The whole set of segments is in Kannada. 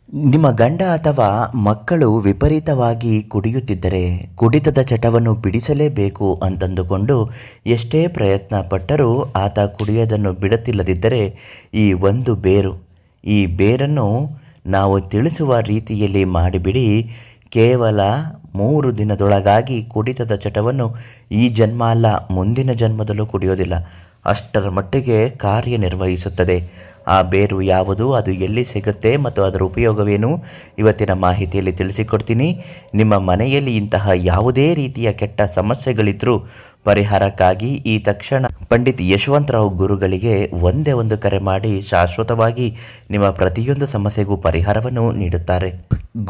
ನಿಮ್ಮ ಗಂಡ ಅಥವಾ ಮಕ್ಕಳು ವಿಪರೀತವಾಗಿ ಕುಡಿಯುತ್ತಿದ್ದರೆ ಕುಡಿತದ ಚಟವನ್ನು ಬಿಡಿಸಲೇಬೇಕು ಅಂತಂದುಕೊಂಡು ಎಷ್ಟೇ ಪ್ರಯತ್ನ ಪಟ್ಟರೂ ಆತ ಕುಡಿಯೋದನ್ನು ಬಿಡುತ್ತಿಲ್ಲದಿದ್ದರೆ ಈ ಒಂದು ಬೇರು ಈ ಬೇರನ್ನು ನಾವು ತಿಳಿಸುವ ರೀತಿಯಲ್ಲಿ ಮಾಡಿಬಿಡಿ. ಕೇವಲ 3 ದಿನದೊಳಗಾಗಿ ಕುಡಿತದ ಚಟವನ್ನು ಈ ಜನ್ಮ ಅಲ್ಲ ಮುಂದಿನ ಜನ್ಮದಲ್ಲೂ ಕುಡಿಯೋದಿಲ್ಲ, ಅಷ್ಟರ ಮಟ್ಟಿಗೆ ಕಾರ್ಯನಿರ್ವಹಿಸುತ್ತದೆ. ಆ ಬೇರು ಯಾವುದು, ಅದು ಎಲ್ಲಿ ಸಿಗುತ್ತೆ ಮತ್ತು ಅದರ ಉಪಯೋಗವೇನು ಇವತ್ತಿನ ಮಾಹಿತಿಯಲ್ಲಿ ತಿಳಿಸಿಕೊಡ್ತೀನಿ. ನಿಮ್ಮ ಮನೆಯಲ್ಲಿ ಇಂತಹ ಯಾವುದೇ ರೀತಿಯ ಕೆಟ್ಟ ಸಮಸ್ಯೆಗಳಿದ್ದರೂ ಪರಿಹಾರಕ್ಕಾಗಿ ಈ ತಕ್ಷಣ ಪಂಡಿತ್ ಯಶವಂತರಾವ್ ಗುರುಗಳಿಗೆ ಒಂದೇ ಒಂದು ಕರೆ ಮಾಡಿ ಶಾಶ್ವತವಾಗಿ ನಿಮ್ಮ ಪ್ರತಿಯೊಂದು ಸಮಸ್ಯೆಗೂ ಪರಿಹಾರವನ್ನು ನೀಡುತ್ತಾರೆ.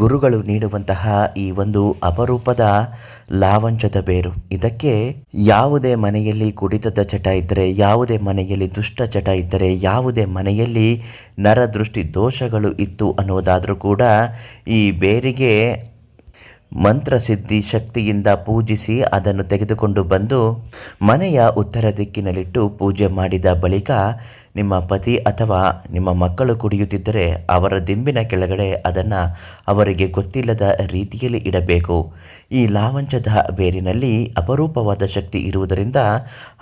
ಗುರುಗಳು ನೀಡುವಂತಹ ಈ ಒಂದು ಅಪರೂಪದ ಲಾವಂಚದ ಬೇರು, ಇದಕ್ಕೆ ಯಾವುದೇ ಮನೆಯಲ್ಲಿ ಕುಡಿತದ ಚಟ ಇದ್ದರೆ, ಯಾವುದೇ ಮನೆಯಲ್ಲಿ ದುಷ್ಟ ಚಟ ಇದ್ದರೆ, ಯಾವುದೇ ಮನೆಯಲ್ಲಿ ನರದೃಷ್ಟಿ ದೋಷಗಳು ಇತ್ತು ಅನ್ನೋದಾದರೂ ಕೂಡ ಈ ಬೇರಿಗೆ ಮಂತ್ರಸಿದ್ಧಿ ಶಕ್ತಿಯಿಂದ ಪೂಜಿಸಿ ಅದನ್ನು ತೆಗೆದುಕೊಂಡು ಬಂದು ಮನೆಯ ಉತ್ತರ ದಿಕ್ಕಿನಲ್ಲಿಟ್ಟು ಪೂಜೆ ಮಾಡಿದ ಬಳಿಕ ನಿಮ್ಮ ಪತಿ ಅಥವಾ ನಿಮ್ಮ ಮಕ್ಕಳು ಕುಡಿಯುತ್ತಿದ್ದರೆ ಅವರ ದಿಂಬಿನ ಕೆಳಗಡೆ ಅದನ್ನು ಅವರಿಗೆ ಗೊತ್ತಿಲ್ಲದ ರೀತಿಯಲ್ಲಿ ಇಡಬೇಕು. ಈ ಲಾವಂಚದ ಬೇರಿನಲ್ಲಿ ಅಪರೂಪವಾದ ಶಕ್ತಿ ಇರುವುದರಿಂದ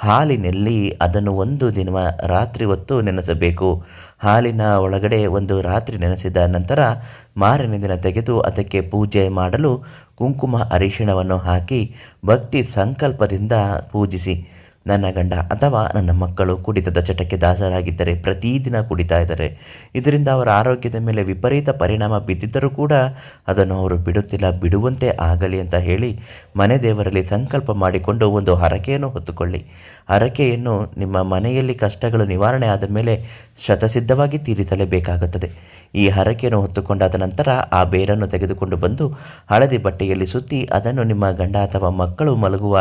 ಹಾಲಿನಲ್ಲಿ ಅದನ್ನು 1 ದಿನ ರಾತ್ರಿ ಹೊತ್ತು ನೆನೆಸಬೇಕು. ಹಾಲಿನ ಒಳಗಡೆ 1 ರಾತ್ರಿ ನೆನೆಸಿದ ನಂತರ ಮಾರನೇ ದಿನ ತೆಗೆದು ಅದಕ್ಕೆ ಪೂಜೆ ಮಾಡಲು ಕುಂಕುಮ ಅರಿಶಿಣವನ್ನು ಹಾಕಿ ಭಕ್ತಿ ಸಂಕಲ್ಪದಿಂದ ಪೂಜಿಸಿ. ನನ್ನ ಗಂಡ ಅಥವಾ ನನ್ನ ಮಕ್ಕಳು ಕುಡಿತದ ಚಟಕ್ಕೆ ದಾಸರಾಗಿದ್ದರೆ, ಪ್ರತಿದಿನ ಕುಡಿತಾ ಇದ್ದಾರೆ, ಇದರಿಂದ ಅವರ ಆರೋಗ್ಯದ ಮೇಲೆ ವಿಪರೀತ ಪರಿಣಾಮ ಬಿದ್ದಿದ್ದರೂ ಕೂಡ ಅದನ್ನು ಅವರು ಬಿಡುತ್ತಿಲ್ಲ, ಬಿಡುವಂತೆ ಆಗಲಿ ಅಂತ ಹೇಳಿ ಮನೆ ದೇವರಲ್ಲಿ ಸಂಕಲ್ಪ ಮಾಡಿಕೊಂಡು ಒಂದು ಹರಕೆಯನ್ನು ಹೊತ್ತುಕೊಳ್ಳಿ. ಹರಕೆಯನ್ನು ನಿಮ್ಮ ಮನೆಯಲ್ಲಿ ಕಷ್ಟಗಳು ನಿವಾರಣೆ ಆದ ಮೇಲೆ ಶತಸಿದ್ಧವಾಗಿ ತೀರಿಸಲೇಬೇಕಾಗುತ್ತದೆ. ಈ ಹರಕೆಯನ್ನು ಹೊತ್ತುಕೊಂಡಾದ ನಂತರ ಆ ಬೇರನ್ನು ತೆಗೆದುಕೊಂಡು ಬಂದು ಹಳದಿ ಬಟ್ಟೆಯಲ್ಲಿ ಸುತ್ತಿ ಅದನ್ನು ನಿಮ್ಮ ಗಂಡ ಅಥವಾ ಮಕ್ಕಳು ಮಲಗುವ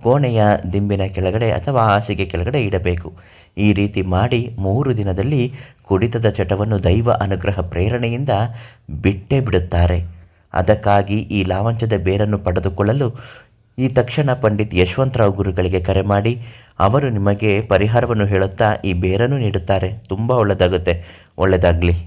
ಕೋಣೆಯ ದಿಂಬಿನ ಕೆಳಗಡೆ ಅಥವಾ ಹಾಸಿಗೆ ಕೆಳಗಡೆ ಇಡಬೇಕು. ಈ ರೀತಿ ಮಾಡಿ 3 ದಿನದಲ್ಲಿ ಕುಡಿತದ ಚಟವನ್ನು ದೈವ ಅನುಗ್ರಹ ಪ್ರೇರಣೆಯಿಂದ ಬಿಟ್ಟೇ ಬಿಡುತ್ತಾರೆ. ಅದಕ್ಕಾಗಿ ಈ ಲಾವಂಚದ ಬೇರನ್ನು ಪಡೆದುಕೊಳ್ಳಲು ಈ ತಕ್ಷಣ ಪಂಡಿತ್ ಯಶವಂತರಾವ್ ಗುರುಗಳಿಗೆ ಕರೆ ಮಾಡಿ ಅವರು ನಿಮಗೆ ಪರಿಹಾರವನ್ನು ಹೇಳುತ್ತಾ ಈ ಬೇರನ್ನು ನೀಡುತ್ತಾರೆ. ತುಂಬ ಒಳ್ಳೆಯದಾಗುತ್ತೆ. ಒಳ್ಳೆಯದಾಗಲಿ.